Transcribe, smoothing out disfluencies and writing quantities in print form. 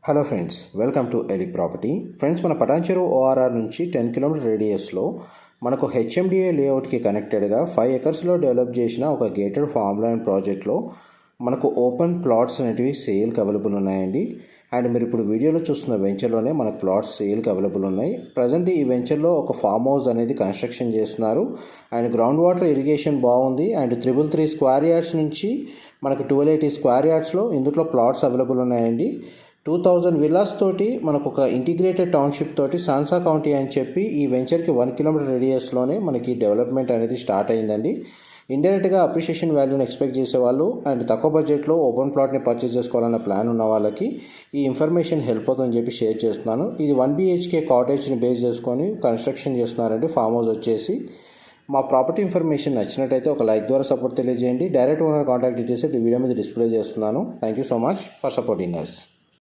Hello friends, welcome to ఎలి property. Friends, మన Patancheru ORR నుంచి 10 కిలోమీటర్ రేడియస్లో మనకు హెచ్ఎండిఏ లేఅవుట్కి కనెక్టెడ్గా 5 ఎకర్స్లో డెవలప్ చేసిన ఒక గేటెడ్ ఫార్మ్ ల్యాండ్ ప్రాజెక్ట్లో మనకు ఓపెన్ ప్లాట్స్ అనేటివి సేల్కి అవైలబుల్ ఉన్నాయండి. అండ్ మీరు ఇప్పుడు వీడియోలో చూస్తున్న వెంచర్లోనే మనకు ప్లాట్స్ సేల్కి అవైలబుల్ ఉన్నాయి. ప్రజెంట్ ఈ వెంచర్లో ఒక ఫామ్ హౌస్ అనేది కన్స్ట్రక్షన్ చేస్తున్నారు. అండ్ గ్రౌండ్ వాటర్ ఇరిగేషన్ బాగుంది. అండ్ 333 స్క్వేర్ యార్డ్స్ నుంచి మనకు 1280 స్క్వేర్ యార్డ్స్లో ఇందులో ప్లాట్స్ అవైలబుల్ ఉన్నాయండి. 2000 విల్లాస్ తోటి మనకు ఒక ఇంటిగ్రేటెడ్ టౌన్షిప్ తోటి సాన్సా కౌంటీ అని చెప్పి ఈ వెంచర్కి 1 కిలోమీటర్ రేడియస్లోనే మనకి డెవలప్మెంట్ అనేది స్టార్ట్ అయిందండి. ఇండైరెక్ట్గా అప్రిషియేషన్ వాల్యూని ఎక్స్పెక్ట్ చేసేవాళ్ళు అండ్ తక్కువ బడ్జెట్లో ఓపెన్ ప్లాట్ని పర్చేస్ చేసుకోవాలన్న ప్లాన్ ఉన్న వాళ్ళకి ఈ ఇన్ఫర్మేషన్ హెల్ప్ అవుతుందని చెప్పి షేర్ చేస్తున్నాను. ఇది 1 BHK కాటేజ్ని బేస్ చేసుకొని కన్స్ట్రక్షన్ చేస్తున్నారండి. ఫామ్ హౌస్ వచ్చేసి మా ప్రాపర్టీ ఇన్ఫర్మేషన్ నచ్చినట్టయితే ఒక లైక్ ద్వారా సపోర్ట్ తెలియజేయండి. Direct owner contact details video మీద డిస్ప్లే చేస్తున్నాను. Thank you so much for supporting us.